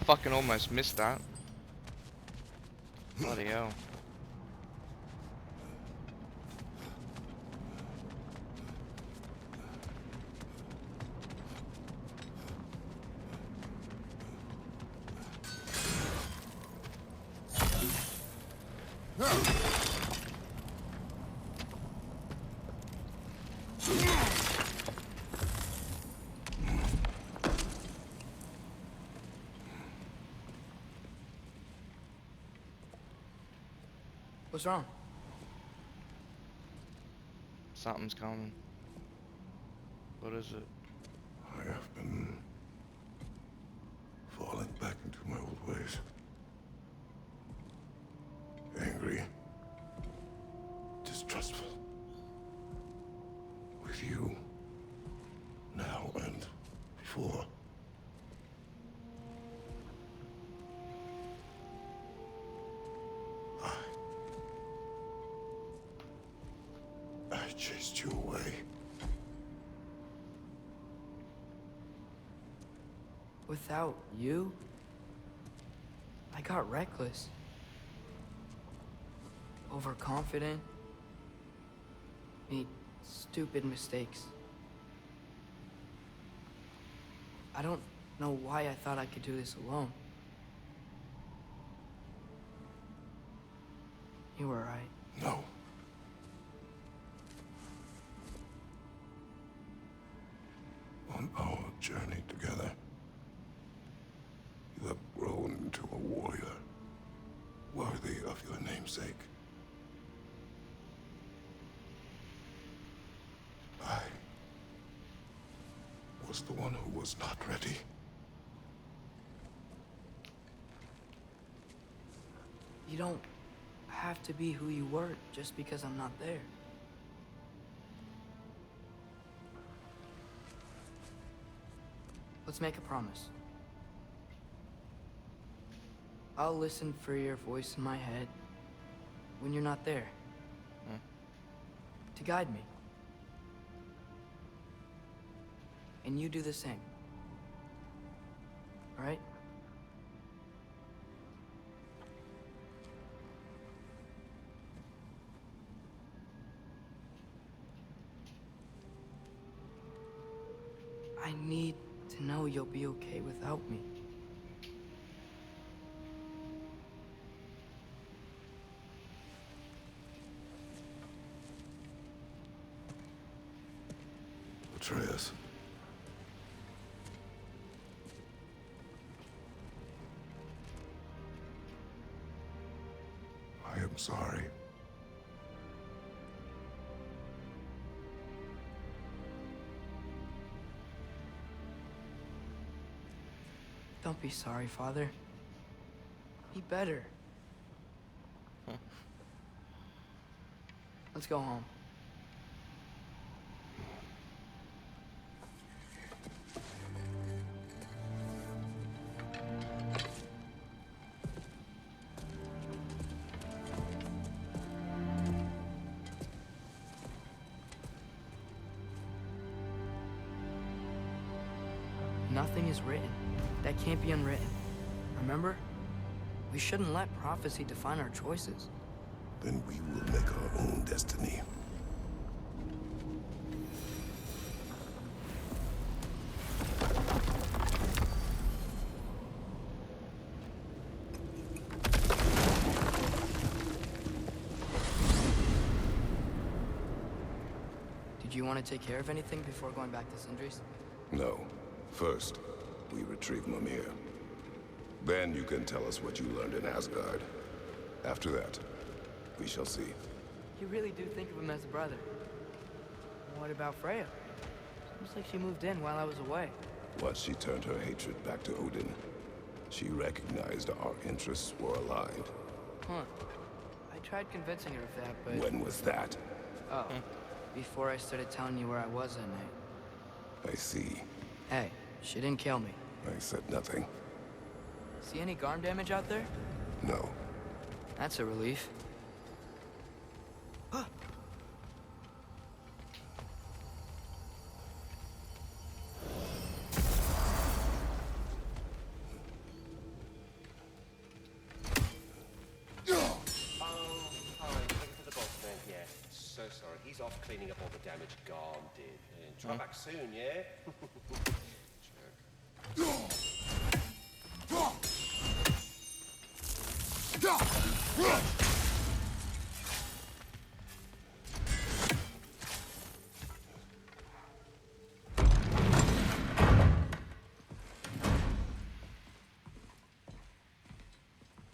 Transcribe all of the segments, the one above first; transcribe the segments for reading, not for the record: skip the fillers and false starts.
fucking almost missed that. Bloody hell. What's wrong? Something's coming. What is it? I have been falling back into my old ways. Angry. Distrustful. With you. Now and before. I chased you away. Without you, I got reckless. Overconfident. Made stupid mistakes. I don't know why I thought I could do this alone. You were right. No. On our journey together, you have grown into a warrior, worthy of your namesake. I was the one who was not ready. You don't have to be who you were just because I'm not there. Let's make a promise. I'll listen for your voice in my head when you're not there. To guide me. And you do the same. All right? I need to know you'll be okay without me. Atreus. I am sorry. Don't be sorry, Father. Be better. Let's go home. Nothing is written that can't be unwritten. Remember? We shouldn't let prophecy define our choices. Then we will make our own destiny. Did you want to take care of anything before going back to Sindri's? No. First, we retrieve Mimir. Then you can tell us what you learned in Asgard. After that, we shall see. You really do think of him as a brother. What about Freya? Seems like she moved in while I was away. Once she turned her hatred back to Odin, she recognized our interests were aligned. Huh. I tried convincing her of that, but... When was that? Oh, before I started telling you where I was that night. I see. Hey, she didn't kill me. I said nothing. See any Garm damage out there? No. That's a relief. cleaning up all the damage Garm did. And try back soon, yeah?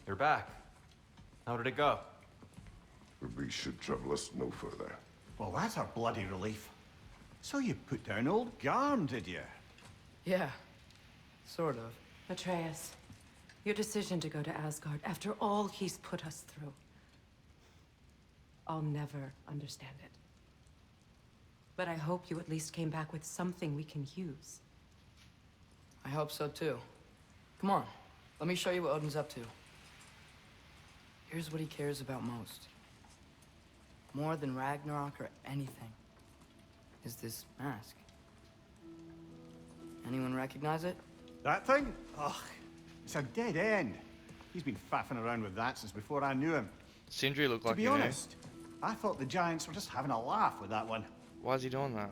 You're back. How did it go? The beast should trouble us no further. Well, that's a bloody relief. So you put down old Garm, did you? Yeah, sort of. Atreus, your decision to go to Asgard after all he's put us through. I'll never understand it. But I hope you at least came back with something we can use. I hope so too. Come on, let me show you what Odin's up to. Here's what he cares about most. More than Ragnarok or anything. Is this mask. Anyone recognize it? That thing? Ugh, it's a dead end. He's been faffing around with that since before I knew him. Sindri looked To like be he knew. honest, I thought the Giants were just having a laugh with that one. Why is he doing that?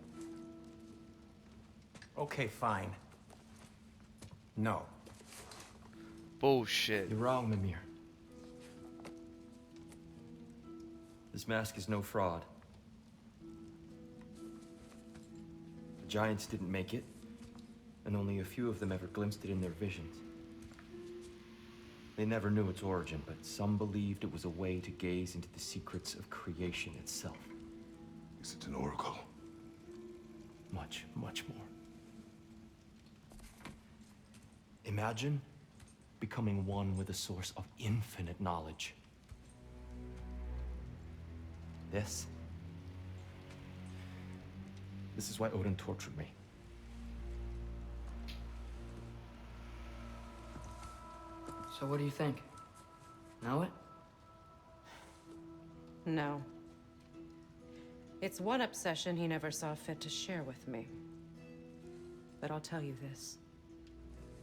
Okay, fine. No. Bullshit. You're wrong, Mimir. This mask is no fraud. The Giants didn't make it, and only a few of them ever glimpsed it in their visions. They never knew its origin, but some believed it was a way to gaze into the secrets of creation itself. Is it an oracle? Much, much more. Imagine becoming one with a source of infinite knowledge. This is why Odin tortured me. So what do you think? Know it? No. It's one obsession he never saw fit to share with me. But I'll tell you this.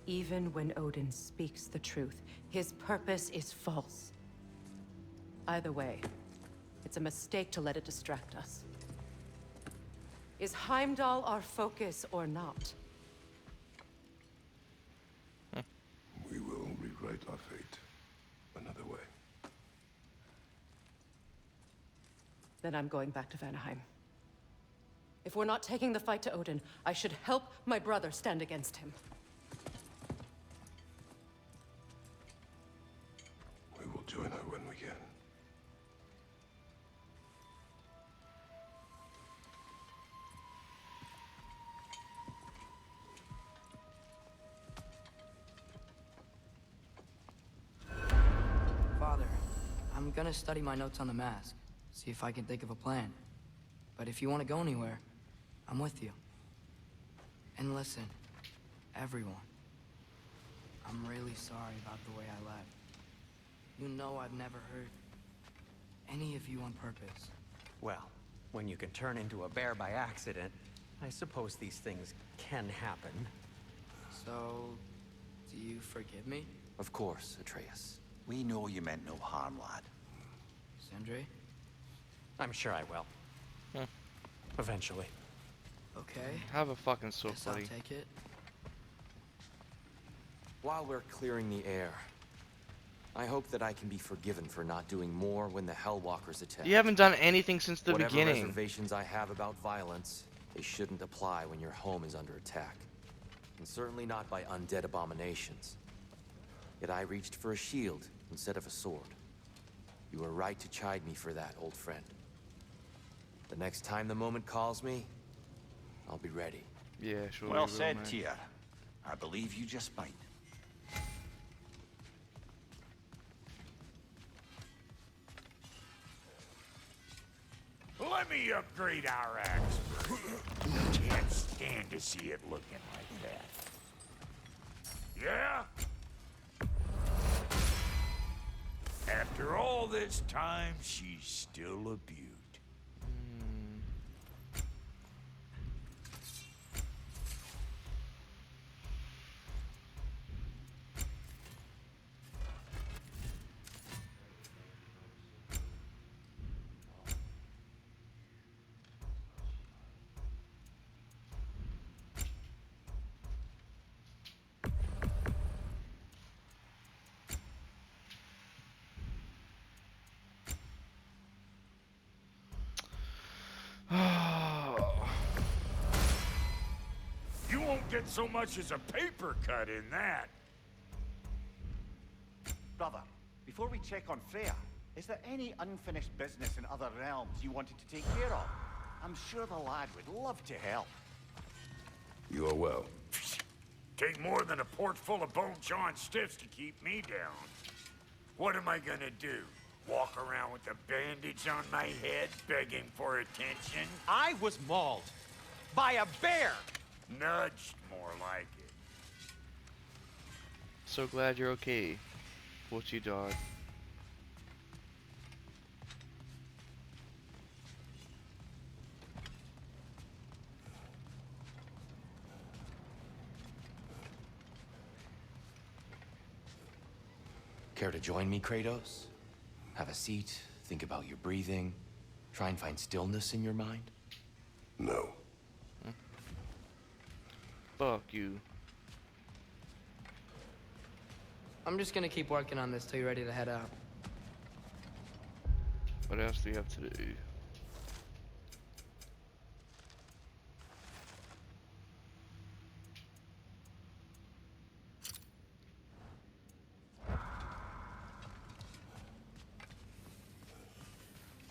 Even when Odin speaks the truth, his purpose is false. Either way, it's a mistake to let it distract us. Is Heimdall our focus or not? We will rewrite our fate another way. Then I'm going back to Vanaheim. If we're not taking the fight to Odin, I should help my brother stand against him. We will join her when we can. Father, I'm gonna study my notes on the mask. See if I can think of a plan. But if you want to go anywhere, I'm with you. And listen, everyone. I'm really sorry about the way I left. You know I've never hurt any of you on purpose. Well, when you can turn into a bear by accident, I suppose these things can happen. So, do you forgive me, Of course, Atreus. We know you meant no harm, lad. Sindri? I'm sure I will. Eventually. Okay. Have a fucking sword, Guess I'll buddy. take it. While we're clearing the air, I hope that I can be forgiven for not doing more when the Hellwalkers attack. You haven't done anything since the Whatever beginning. reservations I have about violence, they shouldn't apply when your home is under attack. And certainly not by undead abominations. Yet I reached for a shield instead of a sword. You were right to chide me for that, old friend. The next time the moment calls me, I'll be ready. Yeah, sure. Well you will, said, mate. Tia. I believe you just might. Let me upgrade our axe. Can't stand to see it looking like that. Yeah? After all this time, she's still a beaut. won't get so much as a paper cut in that. Brother, before we check on Freya, is there any unfinished business in other realms you wanted to take care of? I'm sure the lad would love to help. You are well. Take more than a port full of bone-chawing stiffs to keep me down. What am I gonna do? Walk around with a bandage on my head, begging for attention? I was mauled by a bear! Nudged, more like it. So glad you're okay. What you dog. Care to join me, Kratos? Have a seat, think about your breathing, try and find stillness in your mind? No. Fuck you. I'm just gonna keep working on this till you're ready to head out. What else do you have to do?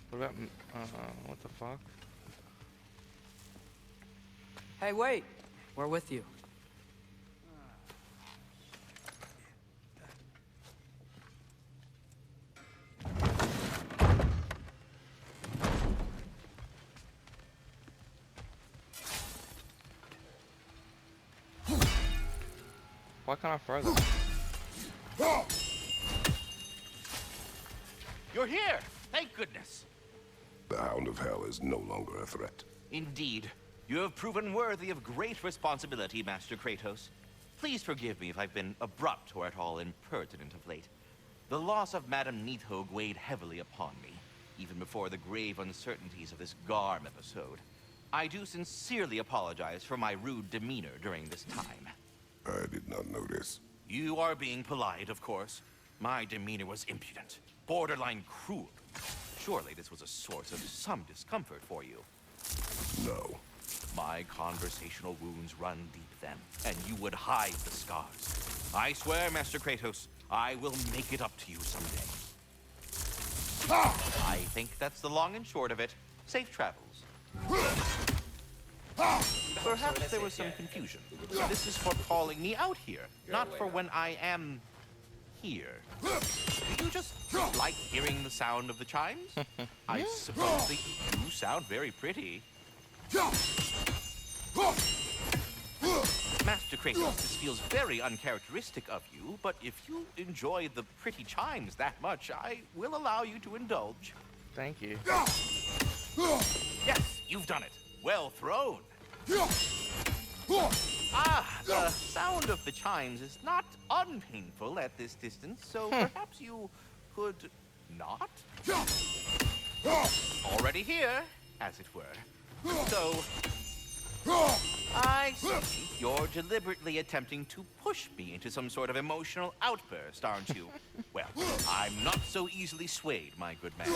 What about, what the fuck? Hey, wait! We're with you. Why can't I throw them? You're here! Thank goodness! The Hound of Hell is no longer a threat. Indeed. You have proven worthy of great responsibility, Master Kratos. Please forgive me if I've been abrupt or at all impertinent of late. The loss of Madame Neathog weighed heavily upon me, even before the grave uncertainties of this Garm episode. I do sincerely apologize for my rude demeanor during this time. I did not notice. You are being polite, of course. My demeanor was impudent, borderline cruel. Surely this was a source of some discomfort for you. No. My conversational wounds run deep then, and you would hide the scars. I swear, Master Kratos, I will make it up to you someday. I think that's the long and short of it. Safe travels. Perhaps there was some confusion. This is for calling me out here, not for when I am here. Do you just like hearing the sound of the chimes? I suppose they do sound very pretty. Master Kratos, this feels very uncharacteristic of you, but if you enjoy the pretty chimes that much, I will allow you to indulge. Thank you. Yes, you've done it. Well thrown. Ah, the sound of the chimes is not unpainful at this distance, so perhaps you could not? Already here, as it were. So, I see you're deliberately attempting to push me into some sort of emotional outburst, aren't you? Well, I'm not so easily swayed, my good man.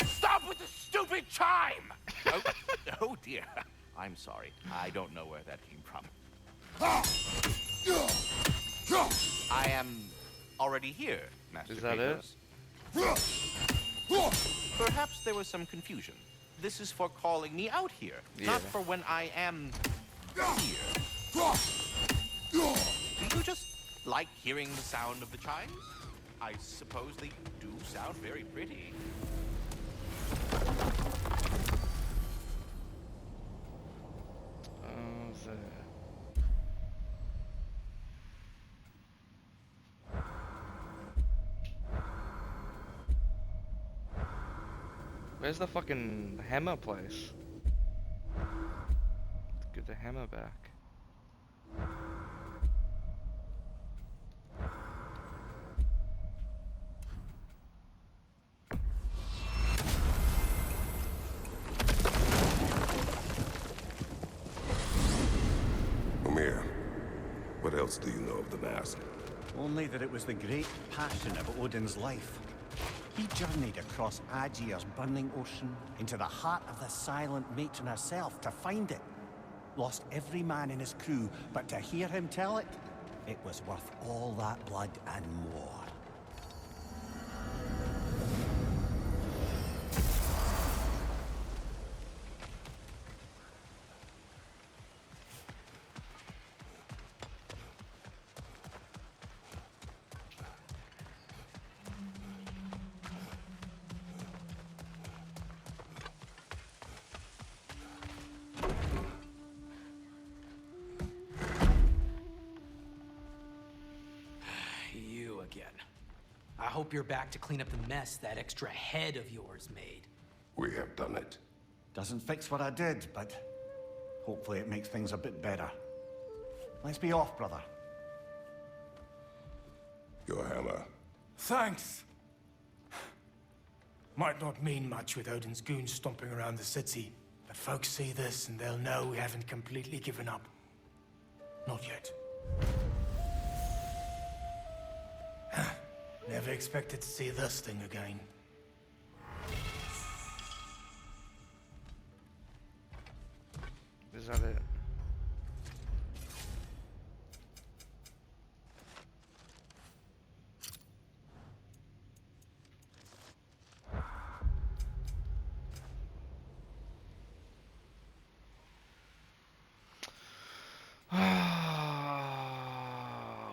Stop with the stupid chime! Oh dear. I'm sorry. I don't know where that came from. I am already here, Master Kratos. Perhaps there was some confusion. This is for calling me out here, not for when I am here. Do you just like hearing the sound of the chimes? I suppose they do sound very pretty. Where's the fucking hammer place? Let's get the hammer back. Mimir, what else do you know of the mask? Only that it was the great passion of Odin's life. He journeyed across Aegir's burning ocean into the heart of the silent matron herself to find it. Lost every man in his crew, but to hear him tell it, it was worth all that blood and more. You again. I hope you're back to clean up the mess that extra head of yours made. We have done it. Doesn't fix what I did, but hopefully it makes things a bit better. Let's be off, brother. Your hammer. Thanks. Might not mean much with Odin's goons stomping around the city, but folks see this and they'll know we haven't completely given up. Not yet. Never expected to see this thing again. Is that it?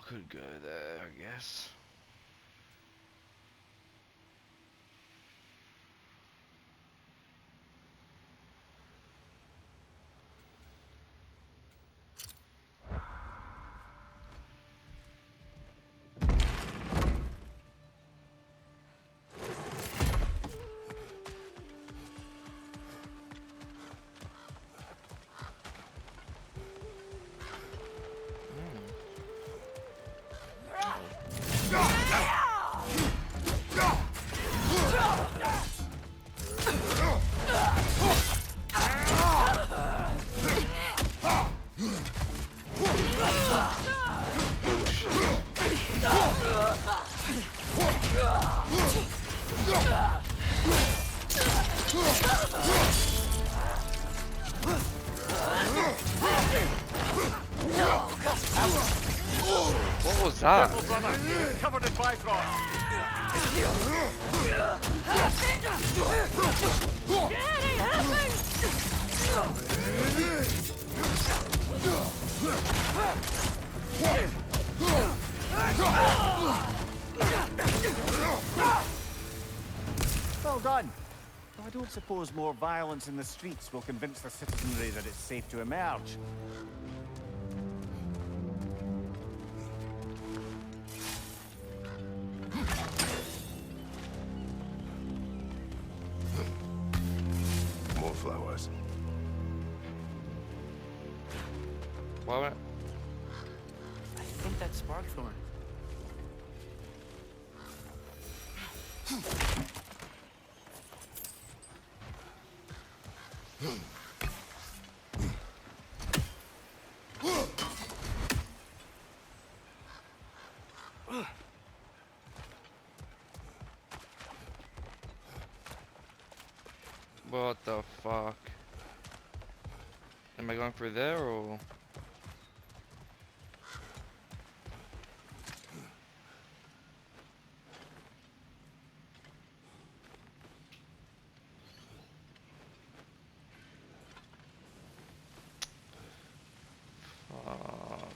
Could go there, I guess. What was that? Careful, brother. You're covered in bifrost. Well done. Though I don't suppose more violence in the streets will convince the citizenry that it's safe to emerge. More flowers. What? I think that's Sparkthorn. What the fuck? Am I going through there or? Fuck.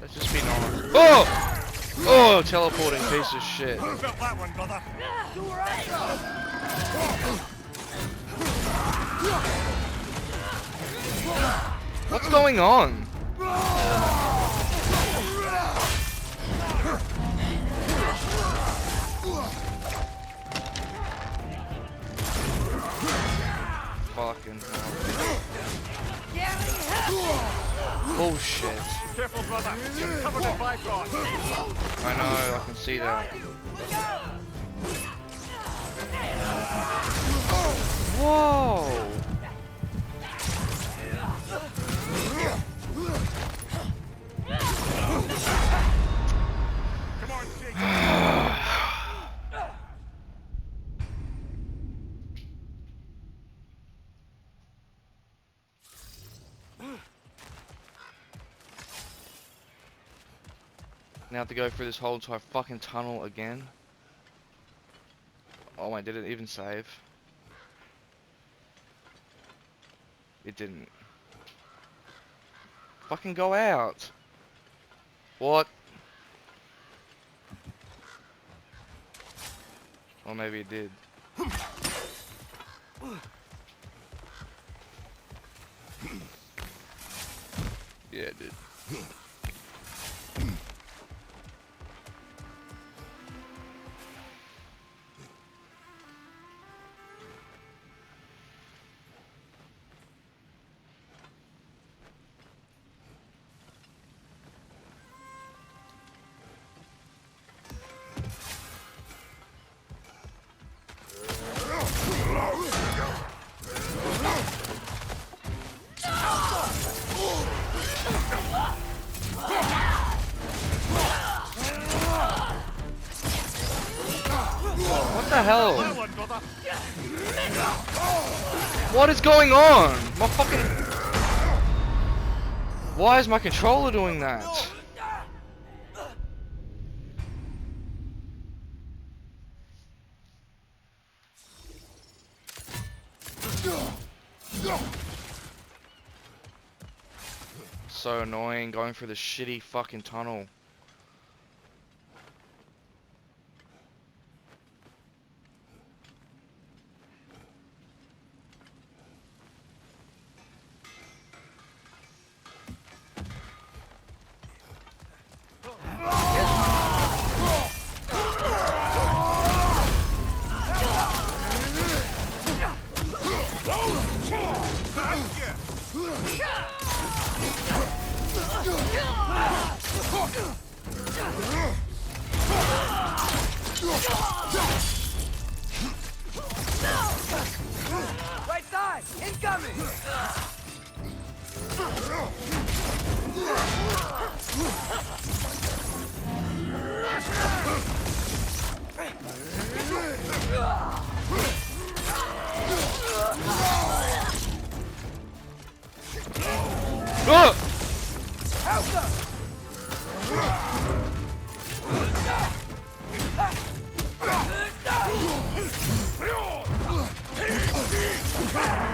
Let's just be normal. Oh! Oh, teleporting piece of shit. Move up that one, brother. What's going on? Fucking hell. Oh shit. Careful, brother. You're covered in bifrost. I know, I can see that. Whoa! Come on, Jake. Now I have to go through this whole entire fucking tunnel again. Oh wait, did it even save? It didn't. Fucking go out. What? Or maybe it did. Yeah, it did. What the hell? What is going on? My fucking... Why is my controller doing that? So annoying going through the shitty fucking tunnel. Right side! Incoming!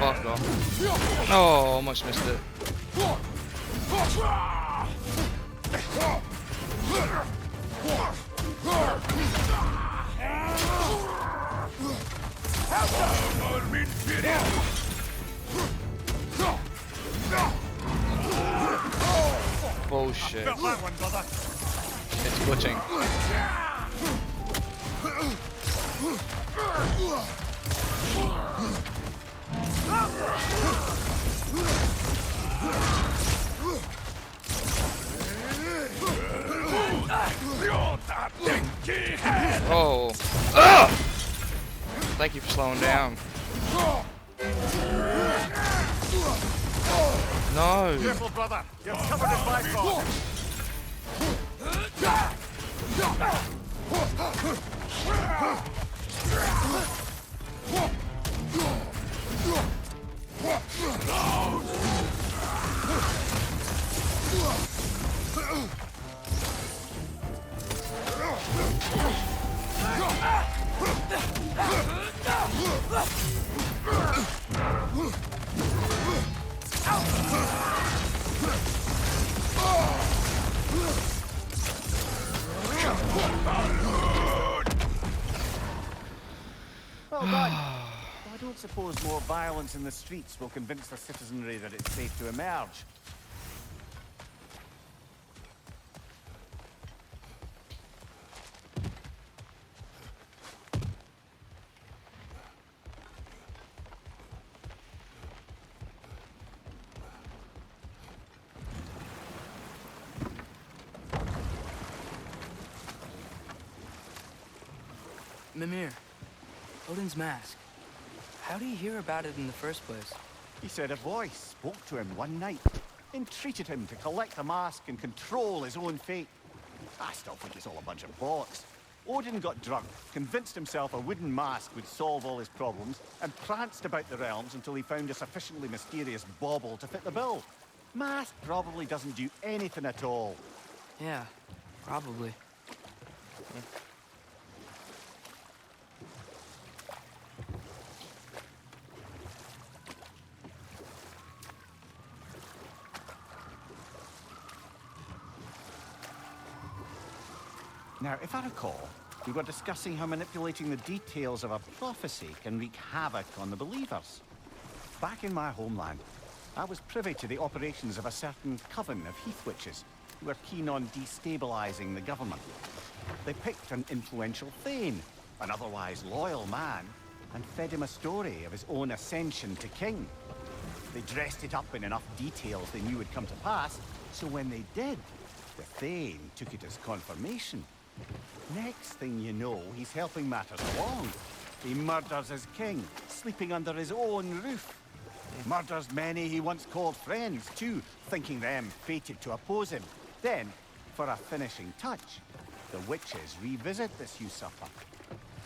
Fuck off. Oh, almost missed it. Bullshit. It's glitching. Oh. Ugh! Thank you for slowing down. No. Careful, brother. You're covered in Bifrost. Well done. I don't suppose more violence in the streets will convince the citizenry that it's safe to emerge. Mimir, Odin's mask. How do you hear about it in the first place? He said a voice spoke to him one night, entreated him to collect the mask and control his own fate. I still think it's all a bunch of bollocks. Odin got drunk, convinced himself a wooden mask would solve all his problems, and pranced about the realms until he found a sufficiently mysterious bauble to fit the bill. Mask probably doesn't do anything at all. Yeah, Probably. Now, if I recall, we were discussing how manipulating the details of a prophecy can wreak havoc on the believers. Back in my homeland, I was privy to the operations of a certain coven of heath witches who were keen on destabilizing the government. They picked an influential Thane, an otherwise loyal man, and fed him a story of his own ascension to king. They dressed it up in enough details they knew would come to pass, so when they did, the Thane took it as confirmation. Next thing you know, he's helping matters along. He murders his king, sleeping under his own roof. Murders many he once called friends, too, thinking them fated to oppose him. Then, for a finishing touch, the witches revisit this usurper.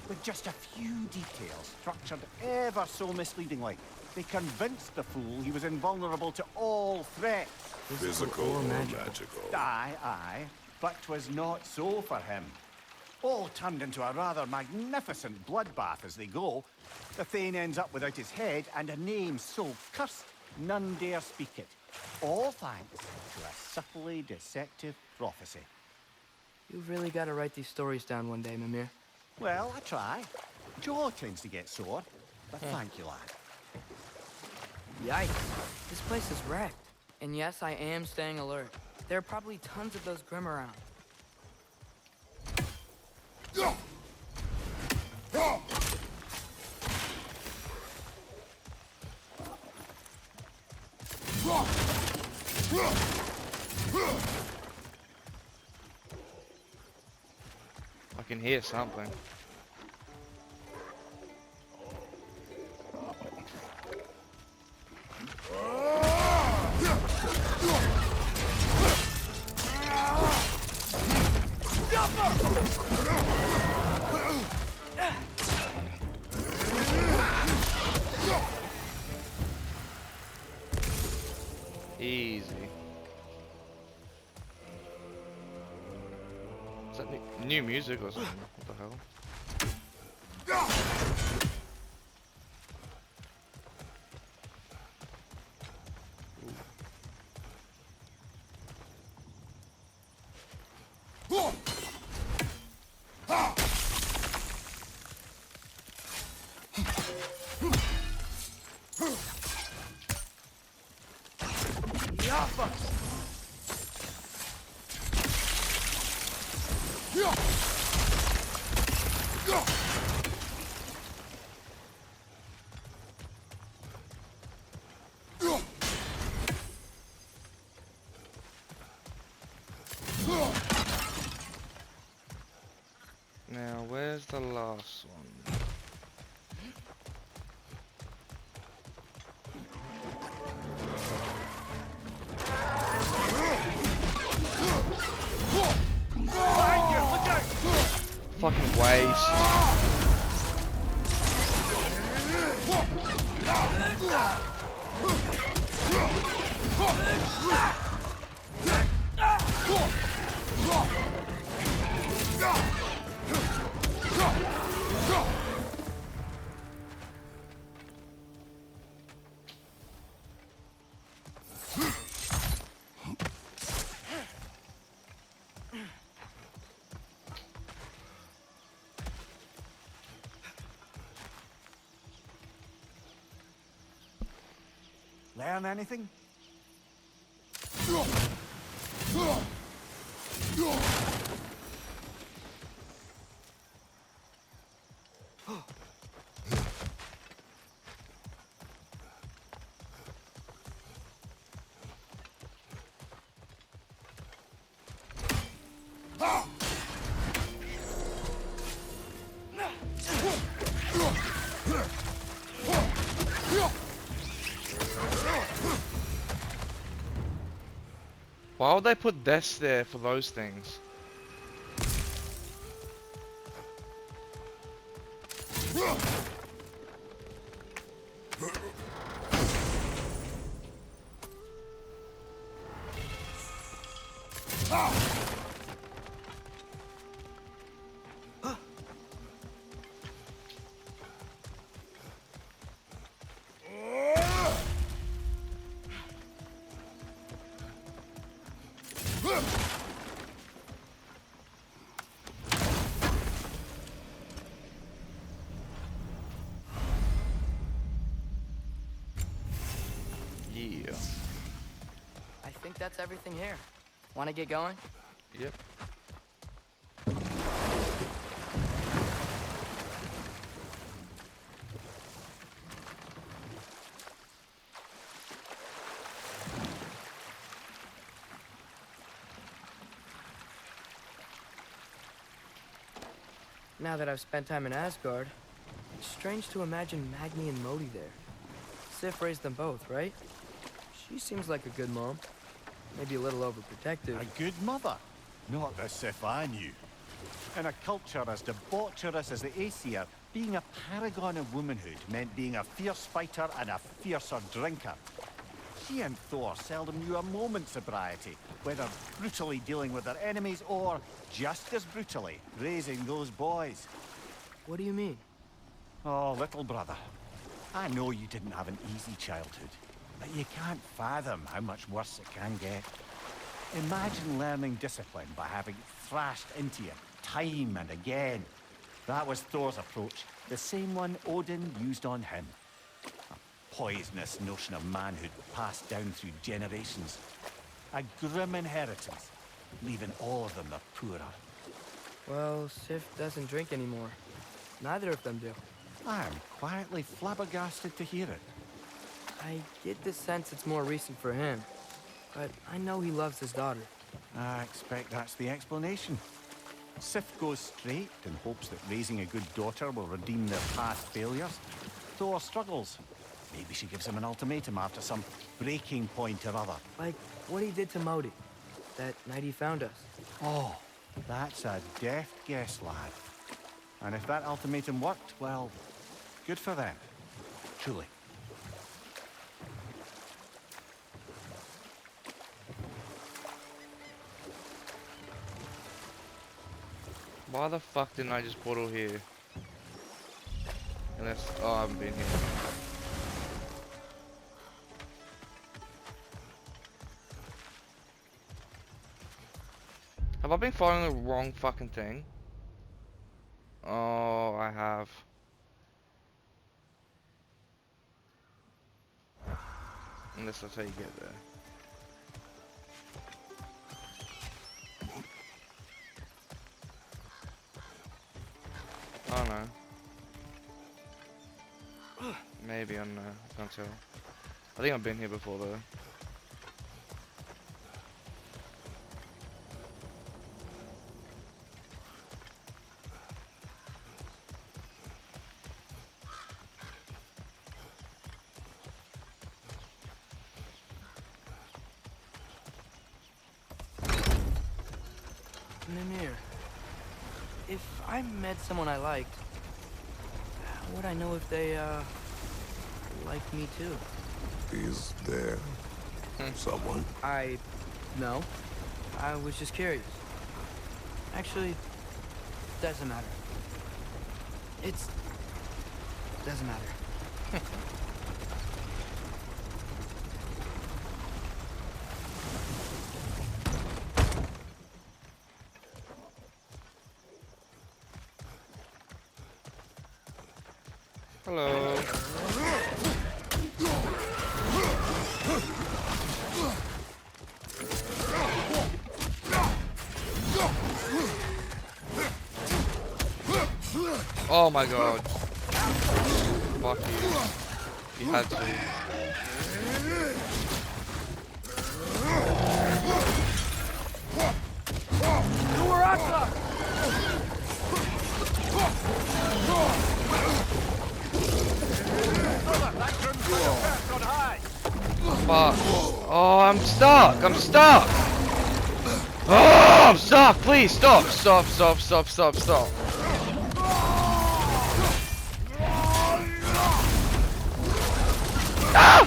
With just a few details structured ever so misleadingly, they convinced the fool he was invulnerable to all threats. Physical or magical? Aye, but 'twas not so for him. All turned into a rather magnificent bloodbath as they go. The Thane ends up without his head and a name so cursed none dare speak it. All thanks to a subtly deceptive prophecy. You've really got to write these stories down one day, Mimir. Well, I try. Jaw tends to get sore, but thank you, lad. Yikes. This place is wrecked. And yes, I am staying alert. There are probably tons of those Grim around. I can hear something. Easy. Is that new music or something? What the hell? Now, where's the last one? Fucking waste. Learn anything? Why would they put deaths there for those things? Yeah. I think that's everything here. Want to get going? Yep. Now that I've spent time in Asgard, it's strange to imagine Magni and Modi there. Sif raised them both, right? She seems like a good mom. Maybe a little overprotective. A good mother. Not the Sif I knew. In a culture as debaucherous as the Aesir, being a paragon of womanhood meant being a fierce fighter and a fiercer drinker. She and Thor seldom knew a moment's sobriety, whether brutally dealing with their enemies or, just as brutally, raising those boys. What do you mean? Oh, little brother. I know you didn't have an easy childhood, but you can't fathom how much worse it can get. Imagine learning discipline by having it thrashed into you, time and again. That was Thor's approach, the same one Odin used on him. A poisonous notion of manhood passed down through generations. A grim inheritance, leaving all of them the poorer. Well, Sif doesn't drink anymore. Neither of them do. I am quietly flabbergasted to hear it. I get the sense it's more recent for him, but I know he loves his daughter. I expect that's the explanation. Sif goes straight and hopes that raising a good daughter will redeem their past failures. Thor struggles. Maybe she gives him an ultimatum after some breaking point or other. Like what he did to Modi, that night he found us. Oh, that's a deft guess, lad. And if that ultimatum worked, well, good for them. Truly. Why the fuck didn't I just portal here? Unless, oh, I haven't been here. Have I been following the wrong fucking thing? Oh, I have. Unless that's how you get there. Oh no. Maybe, I don't know. I can't tell. I think I've been here before though. Mimir, if I met someone I liked, how would I know if they, like me too? Is there someone? No. I was just curious. Actually, doesn't matter. Doesn't matter. Hello. Oh my god. Fuck you. You had to. Fuck. Oh, I'm stuck. I'm stuck. Oh, I'm stuck. Please stop. Stop. Stop. Stop. Stop. Stop. Ah!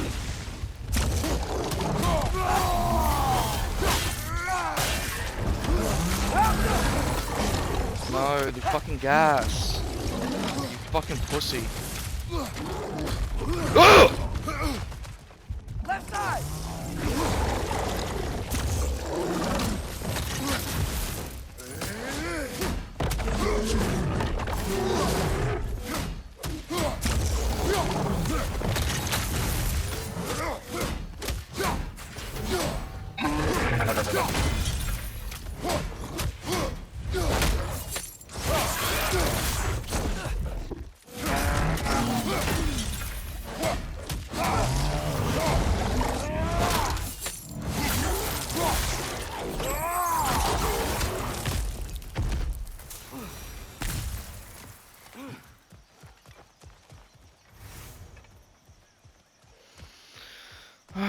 No, the fucking gas. You fucking pussy. Ugh! Left side! So,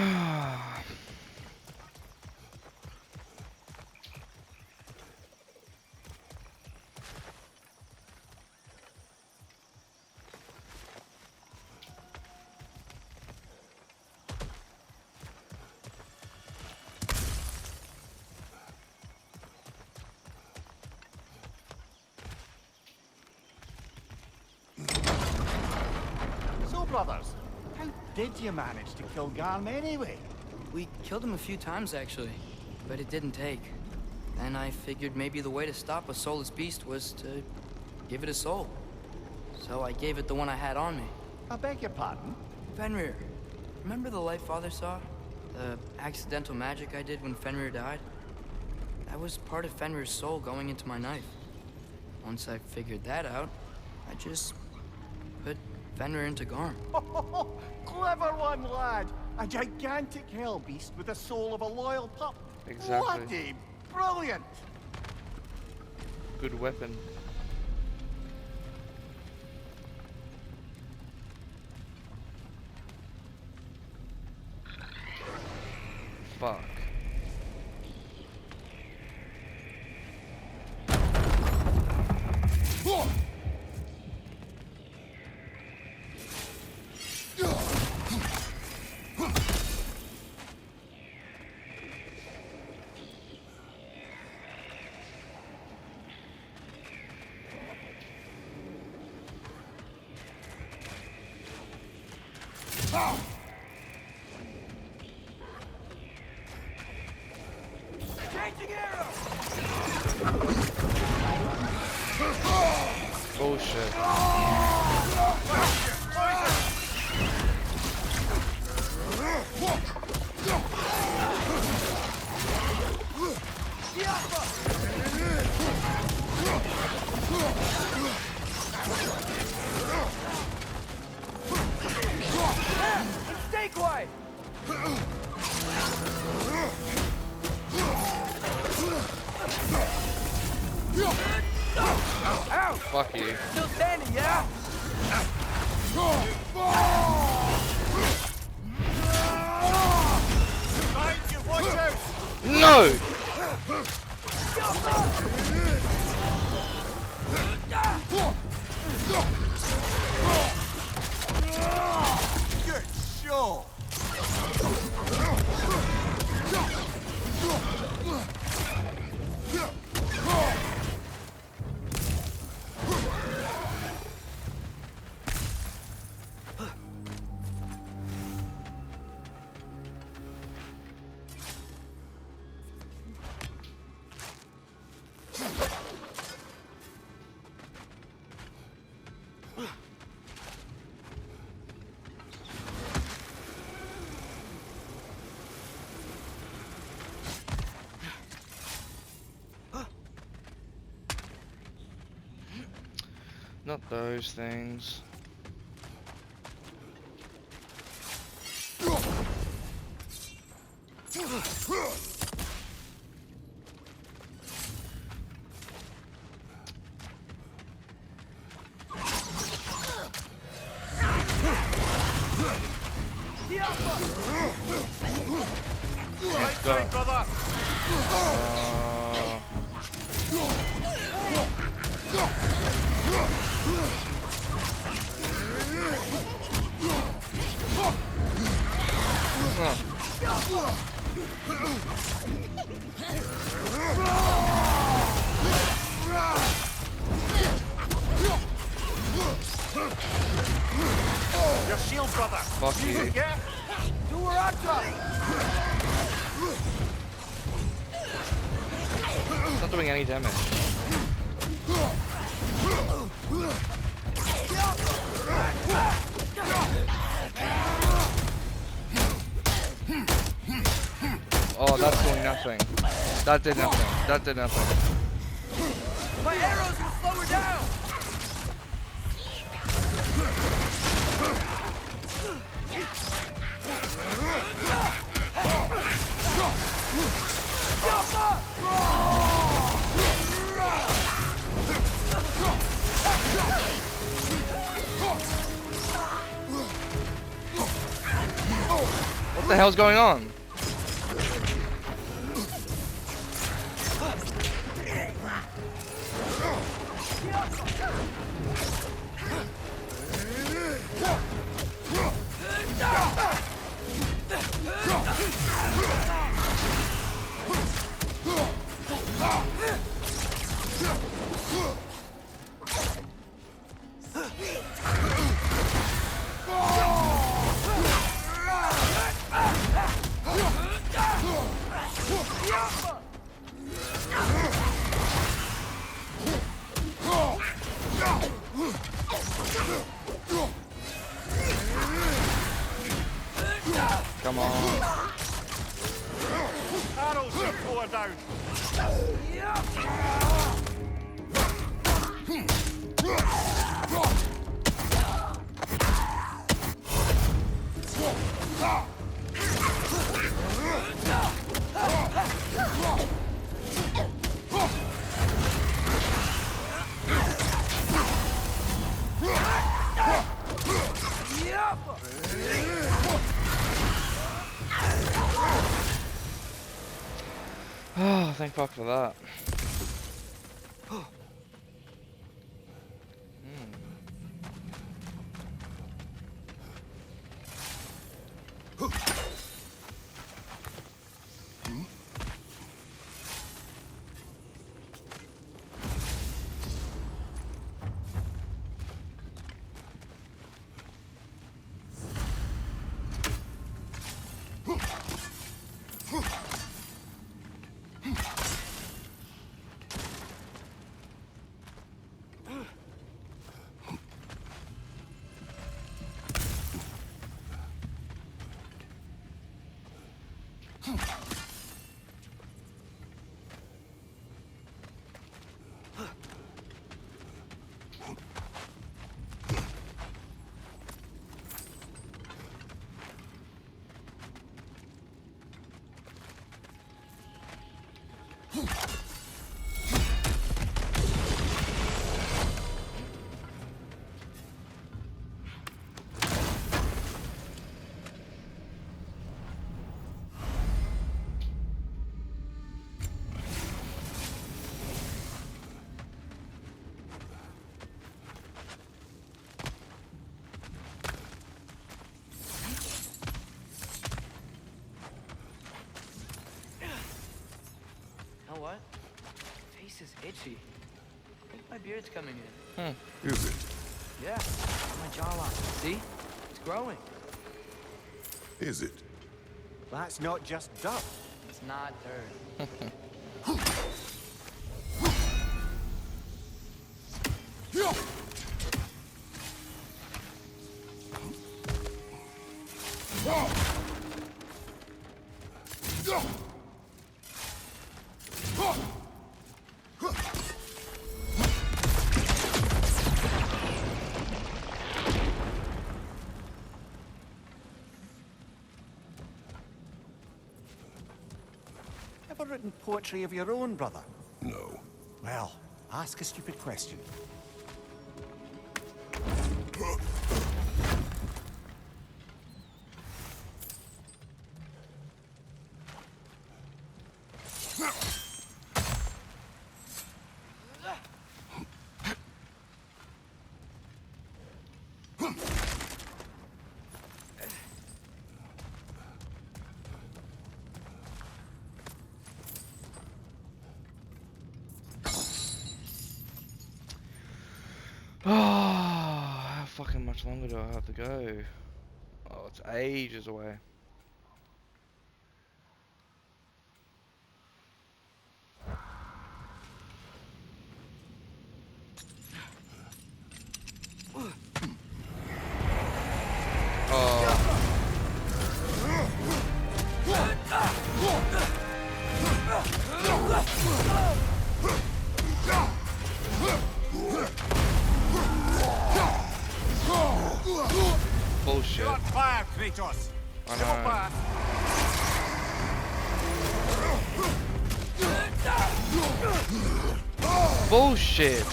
brothers, how did you manage to kill Garm anyway? We killed him a few times, actually, but it didn't take. Then I figured maybe the way to stop a soulless beast was to give it a soul. So I gave it the one I had on me. I beg your pardon? Fenrir. Remember the light Father saw? The accidental magic I did when Fenrir died? That was part of Fenrir's soul going into my knife. Once I figured that out, I just put Fenrir into Garm. Clever one, lad! A gigantic hell beast with the soul of a loyal pup. Exactly. Bloody brilliant! Good weapon. Fuck. Bullshit. Stay quiet! Ow! Fuck you. Still standing, yeah? No! Good show! Not those things. Right side, brother! Your shield, brother! Fuck you. Yeah? Do her on top! It's not doing any damage. Oh, that's doing nothing. That did nothing. That did nothing. My arrows will slow her down! What the hell's going on? Come on. Arrows should pour down. Oh, thank fuck for that. You know what? Face is itchy. I think my beard's coming in. Is it? Yeah, my jawline. See? It's growing. Is it? That's not just dirt. It's not dirt. Ever written poetry of your own, brother? No. Well, ask a stupid question. Oh, how fucking much longer do I have to go? Oh, it's ages away. Bullshit. You're on fire, Kratos. I Go know. back. Bullshit.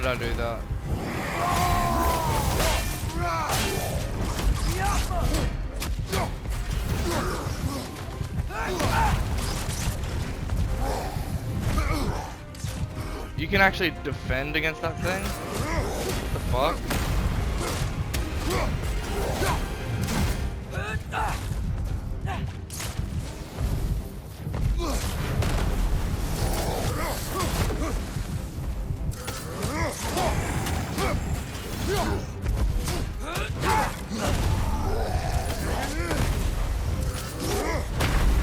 did I do that? You can actually defend against that thing? What the fuck?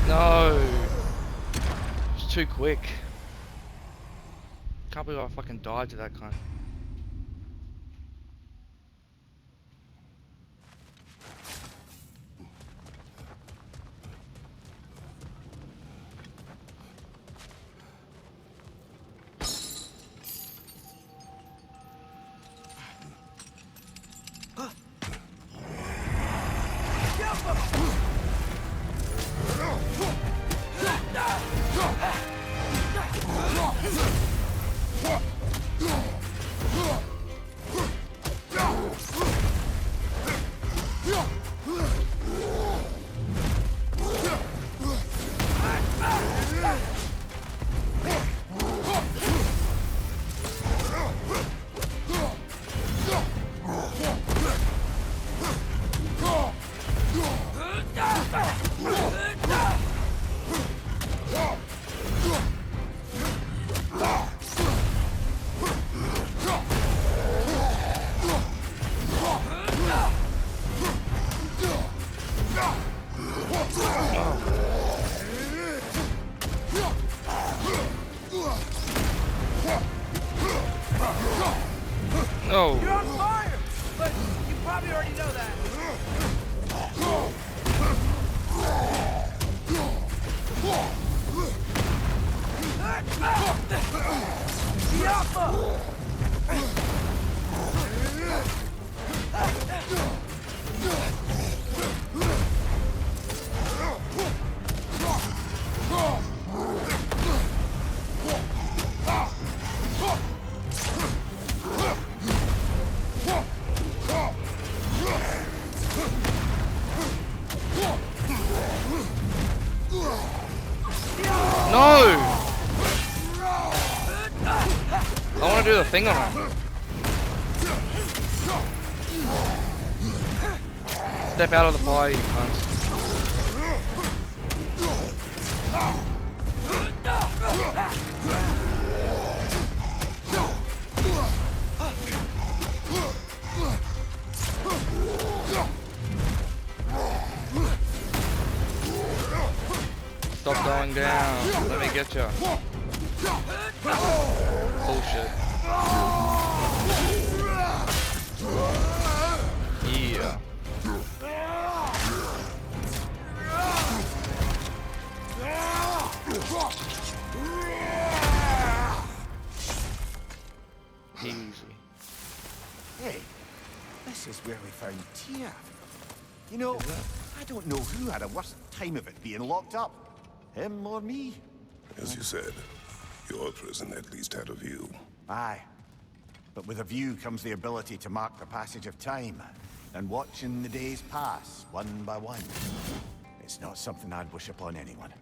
No! It's too quick. Can't believe I fucking died to that kind. No. You're on fire, but you probably already know that. No! I want to do the thing on him. Step out of the fire, you cunt. Stop going down. Let me get you. Bullshit. Yeah. Easy. Hey, this is where we found Tia. You know, I don't know who had a worse time of it being locked up. Him or me? As you said, your prison at least had a view. Aye. But with a view comes the ability to mark the passage of time, and watching the days pass, one by one. It's not something I'd wish upon anyone.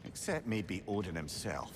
Except maybe Odin himself.